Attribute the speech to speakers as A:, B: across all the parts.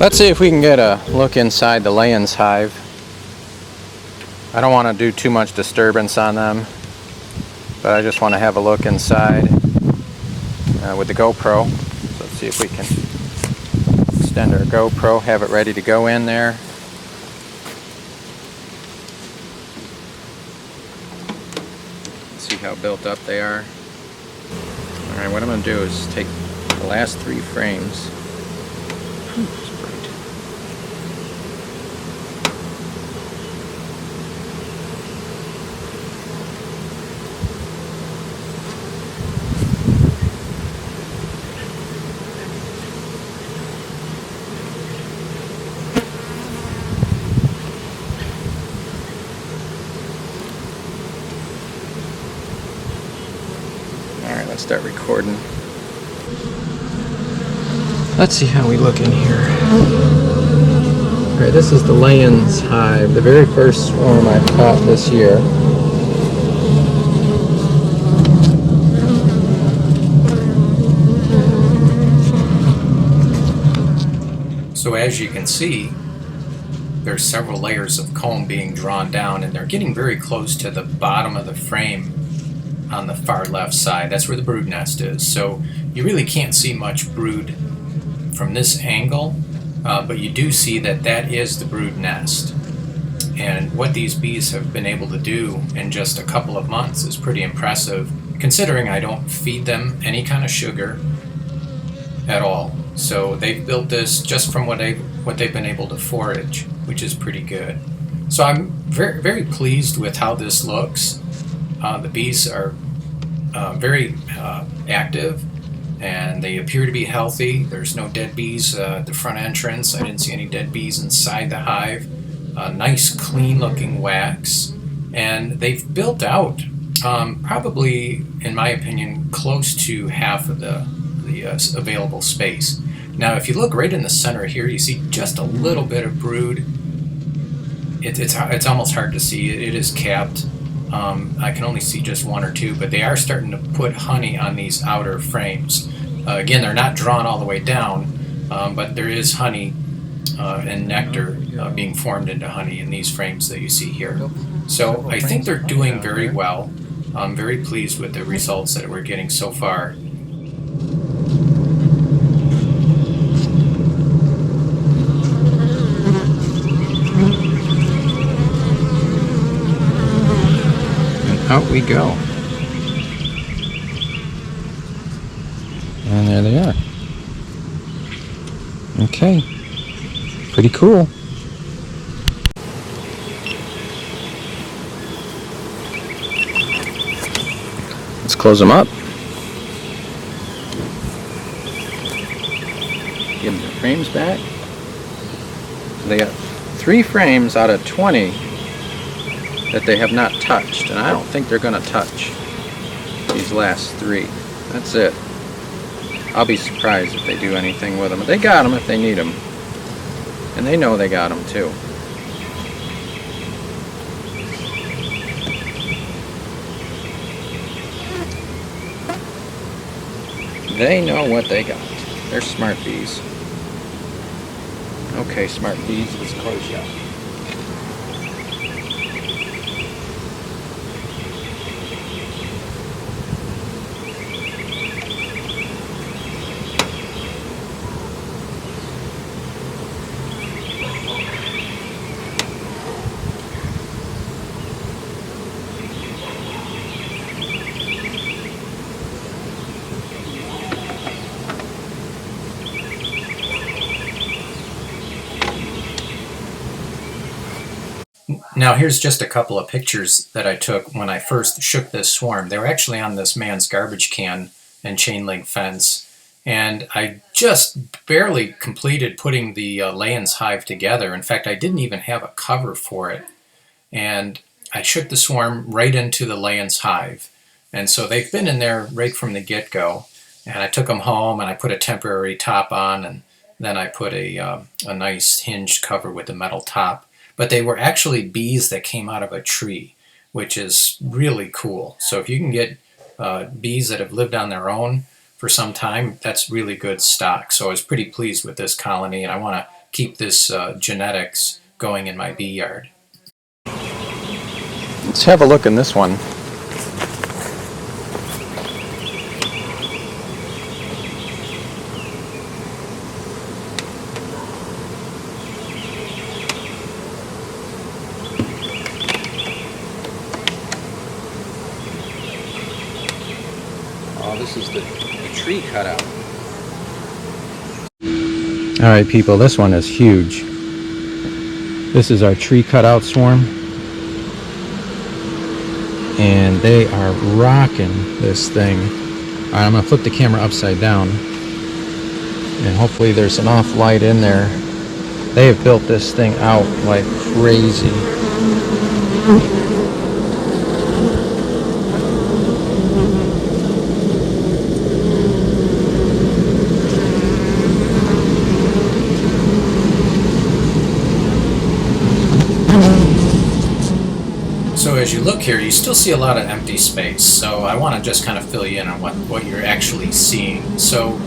A: Let's see if we can get a look inside the Layens Hive. I don't want to do too much disturbance on them, but I just want to have a look inside with the GoPro. So let's see if we can extend our GoPro, have it ready to go in there. See how built up they are. Alright, what I'm going to do is take the last 3 frames. It's bright. Alright, let's start recording. Let's see how we look in here. Alright, this is the Layens Hive, the very first swarm I caught this year. So as you can see, there's several layers of comb being drawn down, and they're getting very close to the bottom of the frame on the far left side. That's where the brood nest is. So you really can't see much brood from this angle, but you do see that that is the brood nest. And what these bees have been able to do in just a couple of months is pretty impressive, considering I don't feed them any kind of sugar at all. So they've built this just from what they've been able to forage, which is pretty good. So I'm very, very pleased with how this looks. The bees are very active, and they appear to be healthy. There's no dead bees at the front entrance. I didn't see any dead bees inside the hive. Nice, clean looking wax. And they've built out probably, in my opinion, close to half of the available space. Now, if you look right in the center here, you see just a little bit of brood. It's almost hard to see. It is capped. I can only see just 1 or 2, but they are starting to put honey on these outer frames. Again, they're not drawn all the way down, but there is honey and nectar being formed into honey in these frames that you see here. So I think they're doing very well. I'm very pleased with the results that we're getting so far. Out we go. And there they are. Okay. Pretty cool. Let's close them up. Give them the frames back. So they got 3 frames out of 20 that they have not touched, and I don't think they're going to touch these last 3. That's it. I'll be surprised if they do anything with them. They got them if they need them, and they know they got them too. They know what they got. They're smart bees. Okay, smart bees, let's close you up. Now here's just a couple of pictures that I took when I first shook this swarm. They were actually on this man's garbage can and chain link fence, and I just barely completed putting the Layens hive together. In fact, I didn't even have a cover for it, and I shook the swarm right into the Layens hive. And so they've been in there right from the get-go, and I took them home and I put a temporary top on, and then I put a nice hinged cover with a metal top. But they were actually bees that came out of a tree, which is really cool. So if you can get bees that have lived on their own for some time, that's really good stock. So I was pretty pleased with this colony, and I want to keep this genetics going in my bee yard.
B: Let's have a look in this one. Oh, this is the tree cutout. Alright people, this one is huge. This is our tree cutout swarm. And they are rocking this thing. Alright, I'm going to flip the camera upside down. And hopefully there's enough light in there. They have built this thing out like crazy.
A: So as you look here, you still see a lot of empty space. So I want to just kind of fill you in on what you're actually seeing. So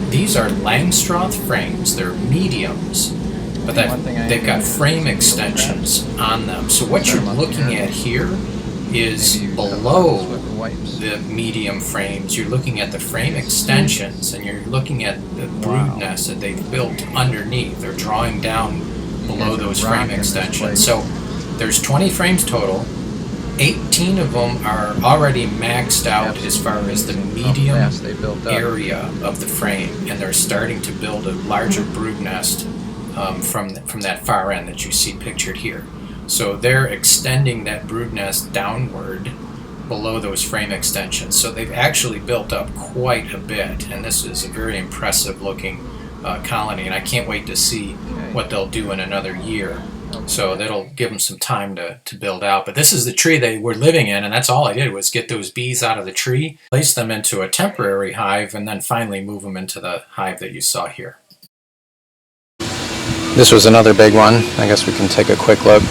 A: these are Langstroth frames. They're mediums, but they've got frame extensions on them. So what you're looking at here is below the medium frames. You're looking at the frame extensions, and you're looking at the brood nest that they've built underneath. They're drawing down below those frame extensions. So there's 20 frames total. 18 of them are already maxed out as far as the medium area of the frame, and they're starting to build a larger brood nest from that far end that you see pictured here. So they're extending that brood nest downward below those frame extensions. So they've actually built up quite a bit, and this is a very impressive looking colony, and I can't wait to see what they'll do in another year. So that'll give them some time to build out. But this is the tree they were living in, and that's all I did was get those bees out of the tree, place them into a temporary hive, and then finally move them into the hive that you saw here.
B: This was another big one. I guess we can take a quick look.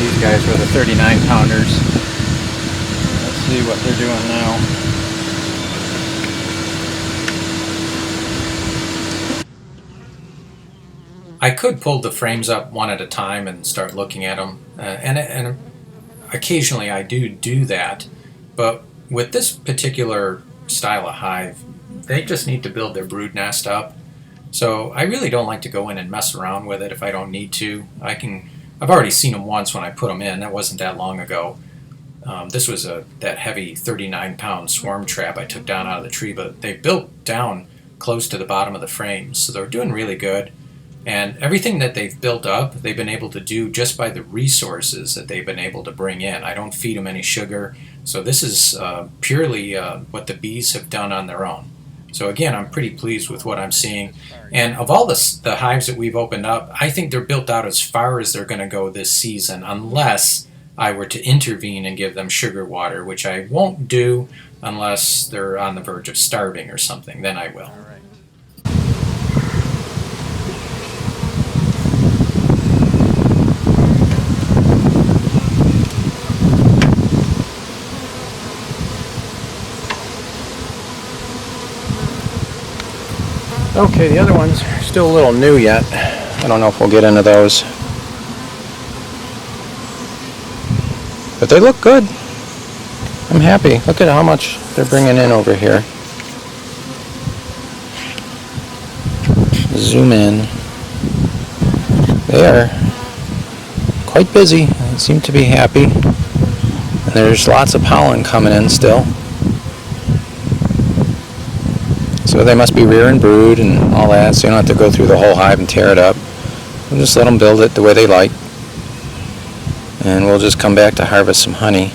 B: These guys were the 39 pounders. Let's see what they're doing now.
A: I could pull the frames up one at a time and start looking at them, and occasionally I do that, but with this particular style of hive, they just need to build their brood nest up. So I really don't like to go in and mess around with it if I don't need to. I've already seen them once when I put them in. That wasn't that long ago. This was that heavy 39-pound swarm trap I took down out of the tree, but they built down close to the bottom of the frames, so they're doing really good. And everything that they've built up, they've been able to do just by the resources that they've been able to bring in. I don't feed them any sugar, so this is purely what the bees have done on their own. So again, I'm pretty pleased with what I'm seeing. And of all the hives that we've opened up, I think they're built out as far as they're going to go this season, unless I were to intervene and give them sugar water, which I won't do unless they're on the verge of starving or something. Then I will.
B: Okay, the other ones are still a little new yet. I don't know if we'll get into those. But they look good. I'm happy. Look at how much they're bringing in over here. Zoom in. They are quite busy. They seem to be happy. And there's lots of pollen coming in still. So they must be rearing brood and all that, so you don't have to go through the whole hive and tear it up. We'll just let them build it the way they like. And we'll just come back to harvest some honey.